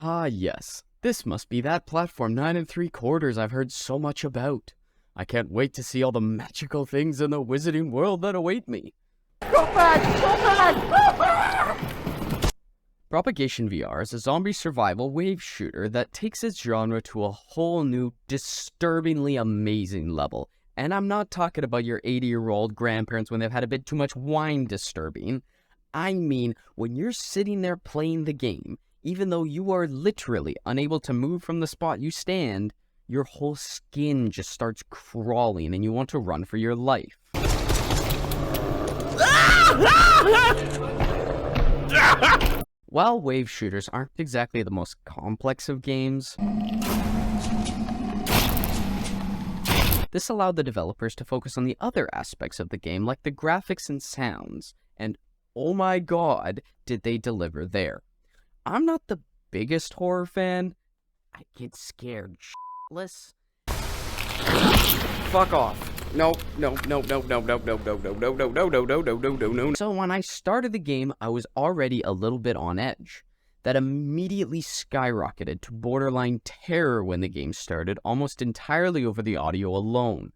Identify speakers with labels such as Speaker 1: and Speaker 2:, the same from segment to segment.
Speaker 1: Ah yes, this must be that platform 9 3/4 I've heard so much about. I can't wait to see all the magical things in the wizarding world that await me.
Speaker 2: Go back! Go back! Go back!
Speaker 1: Propagation VR is a zombie survival wave shooter that takes its genre to a whole new, disturbingly amazing level. And I'm not talking about your 80-year-old grandparents when they've had a bit too much wine disturbing. I mean, when you're sitting there playing the game, even though you are literally unable to move from the spot you stand, your whole skin just starts crawling and you want to run for your life. While wave shooters aren't exactly the most complex of games, this allowed the developers to focus on the other aspects of the game, like the graphics and sounds, and oh my god, did they deliver there. I'm not the biggest horror fan. I get scared shitless. Fuck off. No. So when I started the game, I was already a little bit on edge. That immediately skyrocketed to borderline terror when the game started, almost entirely over the audio alone.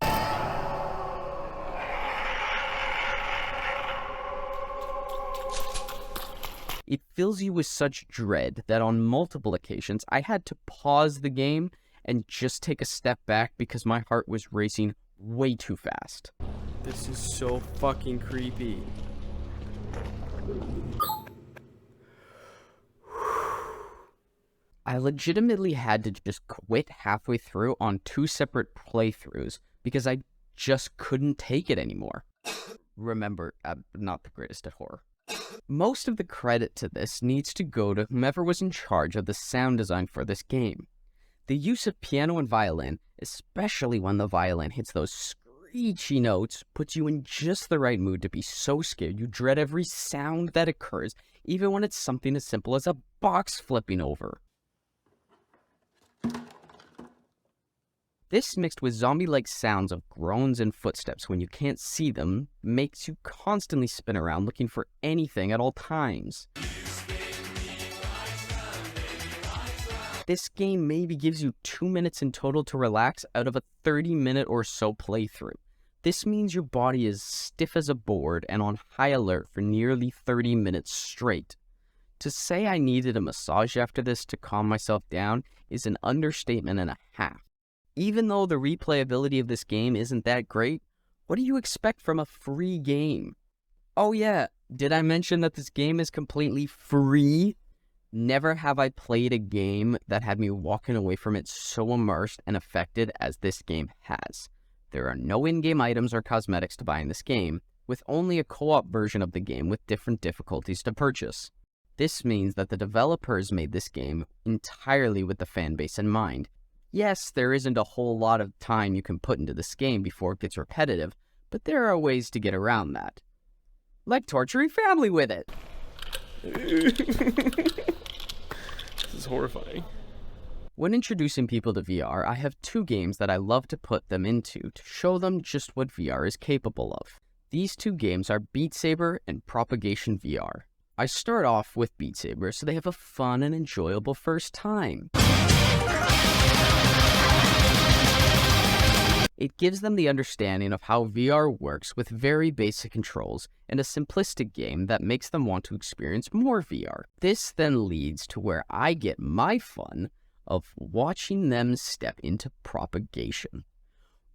Speaker 1: It fills you with such dread that on multiple occasions I had to pause the game and just take a step back because my heart was racing way too fast.
Speaker 3: This is so fucking creepy.
Speaker 1: I legitimately had to just quit halfway through on 2 separate playthroughs because I just couldn't take it anymore. Remember, I'm not the greatest at horror. Most of the credit to this needs to go to whomever was in charge of the sound design for this game. The use of piano and violin, especially when the violin hits those screechy notes, puts you in just the right mood to be so scared you dread every sound that occurs, even when it's something as simple as a box flipping over. This, mixed with zombie-like sounds of groans and footsteps when you can't see them, makes you constantly spin around looking for anything at all times. This game maybe gives you 2 minutes in total to relax out of a 30-minute or so playthrough. This means your body is stiff as a board and on high alert for nearly 30 minutes straight. To say I needed a massage after this to calm myself down is an understatement and a half. Even though the replayability of this game isn't that great, what do you expect from a free game? Oh yeah, did I mention that this game is completely free? Never have I played a game that had me walking away from it so immersed and affected as this game has. There are no in-game items or cosmetics to buy in this game, with only a co-op version of the game with different difficulties to purchase. This means that the developers made this game entirely with the fanbase in mind. Yes, there isn't a whole lot of time you can put into this game before it gets repetitive, but there are ways to get around that. Like torturing family with it.
Speaker 3: This is horrifying.
Speaker 1: When introducing people to VR, I have 2 games that I love to put them into to show them just what VR is capable of. These 2 games are Beat Saber and Propagation VR. I start off with Beat Saber so they have a fun and enjoyable first time. It gives them the understanding of how VR works with very basic controls and a simplistic game that makes them want to experience more VR. This then leads to where I get my fun of watching them step into Propagation.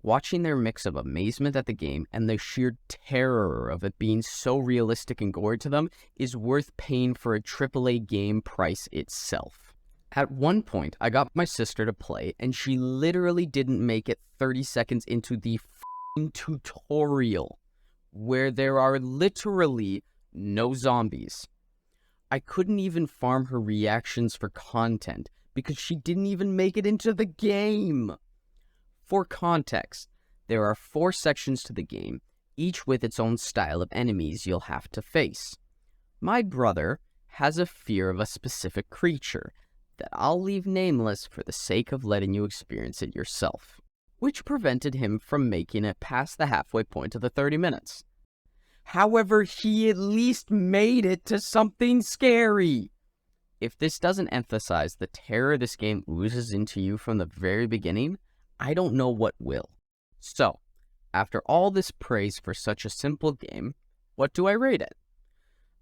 Speaker 1: Watching their mix of amazement at the game and the sheer terror of it being so realistic and gory to them is worth paying for a AAA game price itself. At one point, I got my sister to play, and she literally didn't make it 30 seconds into the f***ing tutorial, where there are literally no zombies. I couldn't even farm her reactions for content, because she didn't even make it into the game. For context, there are 4 sections to the game, each with its own style of enemies you'll have to face. My brother has a fear of a specific creature that I'll leave nameless for the sake of letting you experience it yourself, which prevented him from making it past the halfway point of the 30 minutes. However, he at least made it to something scary. If this doesn't emphasize the terror this game oozes into you from the very beginning, I don't know what will. So, after all this praise for such a simple game, what do I rate it?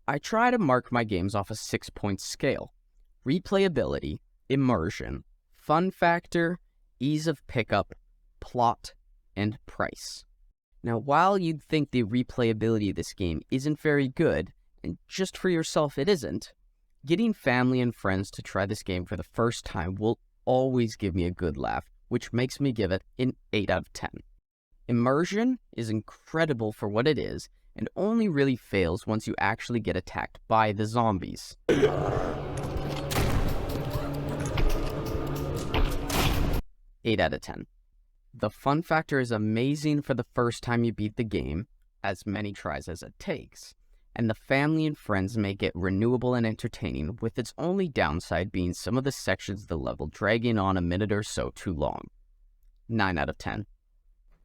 Speaker 1: I try to mark my games off a 6-point scale. Replayability, immersion, fun factor, ease of pickup, plot, and price. Now, while you'd think the replayability of this game isn't very good, and just for yourself it isn't, getting family and friends to try this game for the first time will always give me a good laugh, which makes me give it an 8 out of 10. Immersion is incredible for what it is, and only really fails once you actually get attacked by the zombies. 8 out of 10. The fun factor is amazing for the first time you beat the game, as many tries as it takes, and the family and friends make it renewable and entertaining, with its only downside being some of the sections of the level dragging on a minute or so too long. 9 out of 10.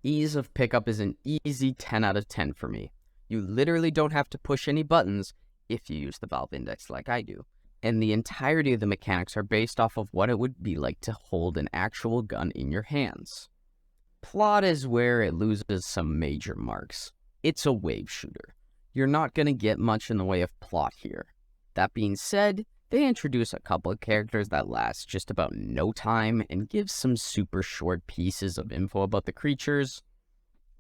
Speaker 1: Ease of pickup is an easy 10 out of 10 for me. You literally don't have to push any buttons if you use the Valve Index like I do, and the entirety of the mechanics are based off of what it would be like to hold an actual gun in your hands. Plot is where it loses some major marks. It's a wave shooter. You're not going to get much in the way of plot here. That being said, they introduce a couple of characters that last just about no time and give some super short pieces of info about the creatures.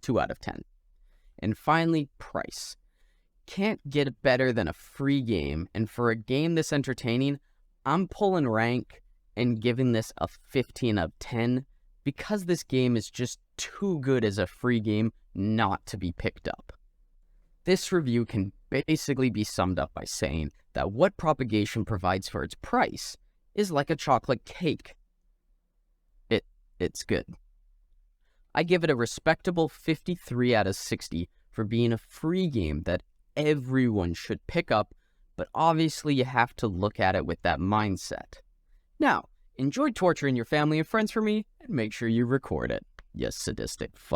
Speaker 1: 2 out of 10. And finally, price. Can't get better than a free game, and for a game this entertaining, I'm pulling rank and giving this a 15 out of 10 because this game is just too good as a free game not to be picked up. This review can basically be summed up by saying that what Propagation provides for its price is like a chocolate cake. It's good. I give it a respectable 53 out of 60 for being a free game that everyone should pick up, but obviously you have to look at it with that mindset. Now, enjoy torturing your family and friends for me, and make sure you record it, you sadistic fuck.